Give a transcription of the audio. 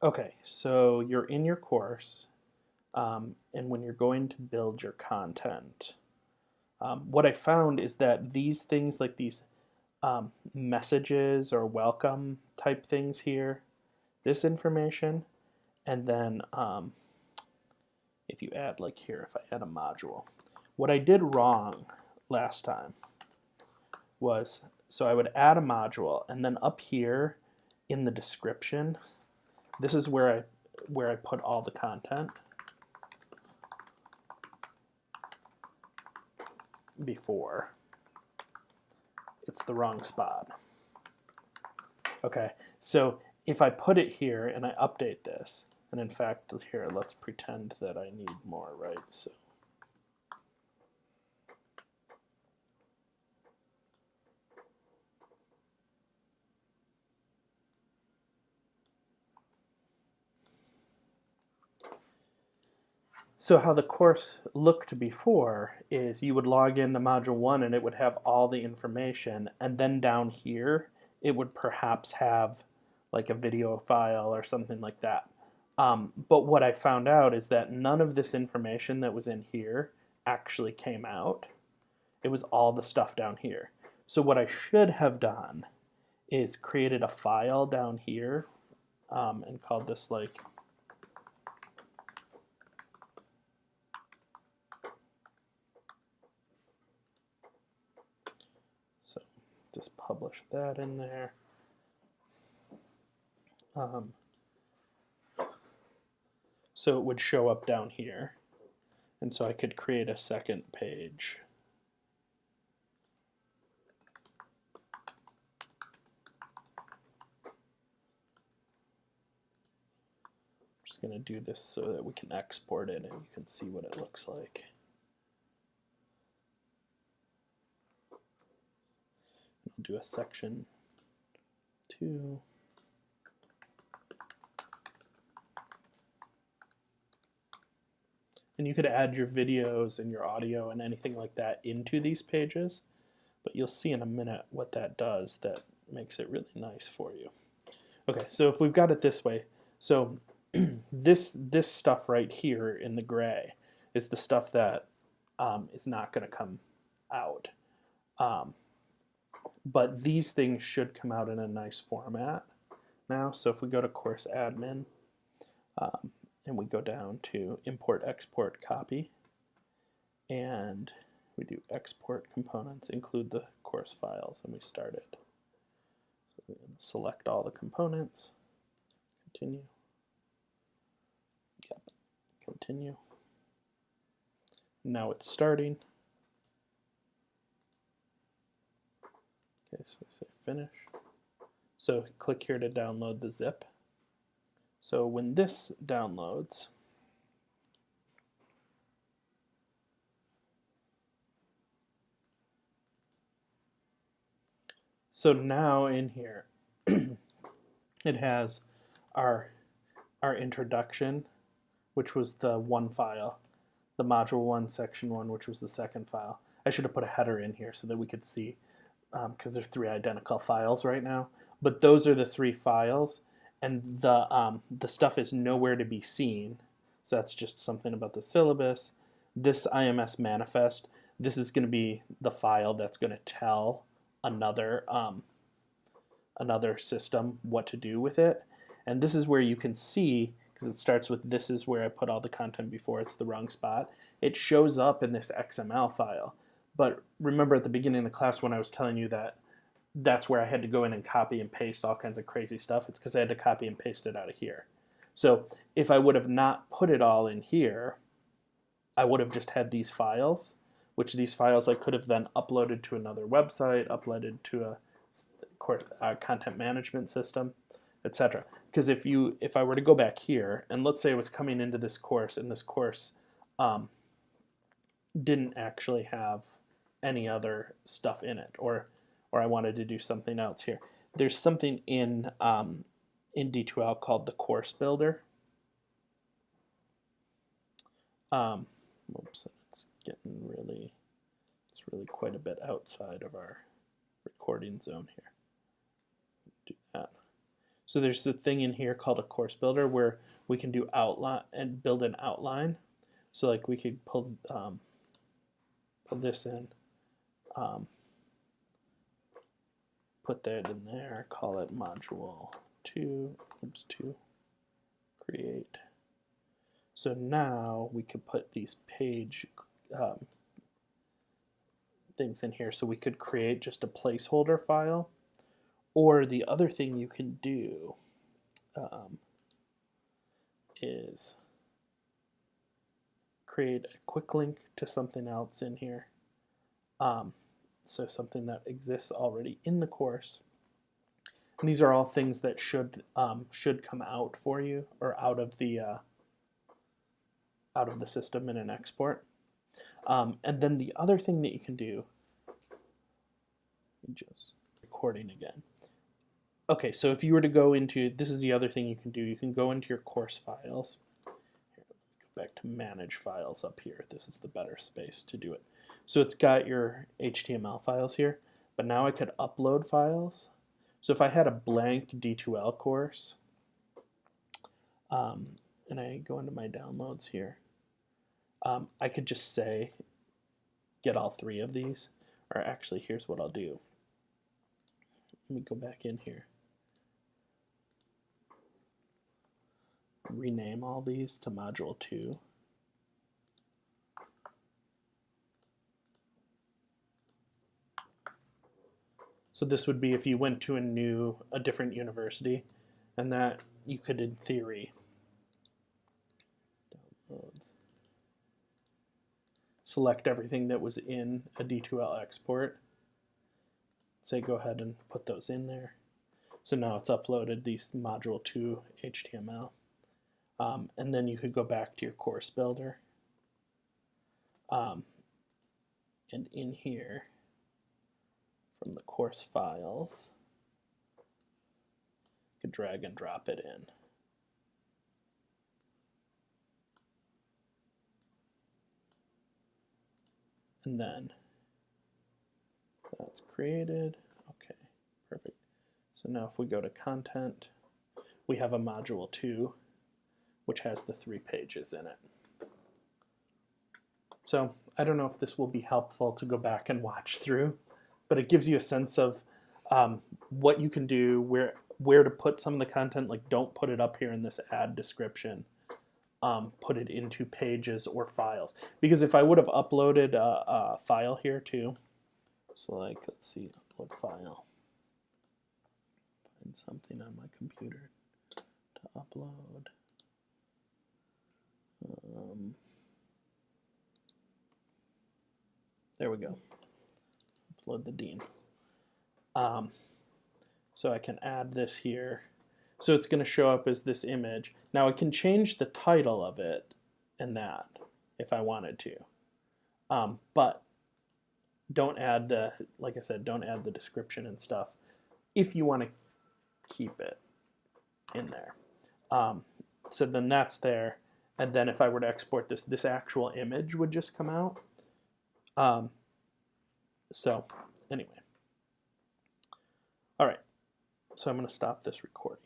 Okay, so you're in your course, and when you're going to build your content, what I found is that these things, like these messages or welcome type things here, this information, and then if you add, like here, if I add a module, what I did wrong last time was, so I would add a module, and then up here in the description, this is where I put all the content before. It's the wrong spot. Okay, so if I put it here and I update this, and in fact here, let's pretend that I need more, right? So how the course looked before is you would log into module 1 and it would have all the information, and then down here it would perhaps have like a video file or something like that. But what I found out is that none of this information that was in here actually came out. It was all the stuff down here. So what I should have done is created a file down here and called this like so just publish that in there. So it would show up down here, and so I could create a second page. I'm just going to do this so that we can export it and you can see what it looks like. I'll do a section 2. And you could add your videos and your audio and anything like that into these pages, but you'll see in a minute what that does that makes it really nice for you. Okay, so if we've got it this way, so this stuff right here in the gray is the stuff that is not going to come out. But these things should come out in a nice format now. So if we go to course admin and we go down to import, export, copy, and we do export components, include the course files, and we start it. So we select all the components, continue, yep, continue. Now it's starting. Okay, so we say finish. So click here to download the zip. So when this downloads, so now in here it has our introduction, which was the one file, the module 1 section 1, which was the second file. I should have put a header in here so that we could see, because there's 3 identical files right now, but those are the 3 files, and the stuff is nowhere to be seen. So that's just something about the syllabus. This IMS manifest, this is going to be the file that's going to tell another another system what to do with it. And this is where you can see, because it starts with this is where I put all the content before, it's the wrong spot. It shows up in this XML file. But remember at the beginning of the class when I was telling you that that's where I had to go in and copy and paste all kinds of crazy stuff. It's because I had to copy and paste it out of here. So if I would have not put it all in here, I would have just had these files, which these files I could have then uploaded to another website, uploaded to a content management system, etc. Because if I were to go back here, and let's say I was coming into this course, and this course didn't actually have any other stuff in it, or I wanted to do something else here. There's something in D2L called the course builder. Oops, it's really quite a bit outside of our recording zone here. Do that. So there's the thing in here called a course builder where we can do outline and build an outline. So like we could pull this in, put that in there, call it module 2, create. So now we could put these page things in here. So we could create just a placeholder file, or the other thing you can do is create a quick link to something else in here. So something that exists already in the course. And these are all things that should come out for you, or out of the system in an export. And then the other thing that you can do, just recording again. Okay, so if you were to go into, this is the other thing you can do. You can go into your course files. Here, let me go back to manage files up here. This is the better space to do it. So it's got your HTML files here, but now I could upload files. So if I had a blank D2L course, and I go into my downloads here, I could just say, get all 3 of these. Or actually, here's what I'll do. Let me go back in here. Rename all these to module 2. So this would be if you went to a different university, and that you could, in theory, downloads, select everything that was in a D2L export, say go ahead and put those in there. So now it's uploaded these module 2 HTML. And then you could go back to your course builder. And in here, from the course files, you could drag and drop it in. And then that's created. Okay, perfect. So now if we go to content, we have a module 2, which has the 3 pages in it. So I don't know if this will be helpful to go back and watch through, but it gives you a sense of what you can do, where to put some of the content. Like, don't put it up here in this add description. Put it into pages or files. Because if I would have uploaded a file here too, so like, let's see, upload file. Find something on my computer to upload. There we go. Upload the Dean. So I can add this here. So it's going to show up as this image. Now I can change the title of it and that if I wanted to. But don't add the, like I said, don't add the description and stuff if you want to keep it in there. So then that's there. And then if I were to export this, this actual image would just come out. So anyway. All right. So I'm going to stop this recording.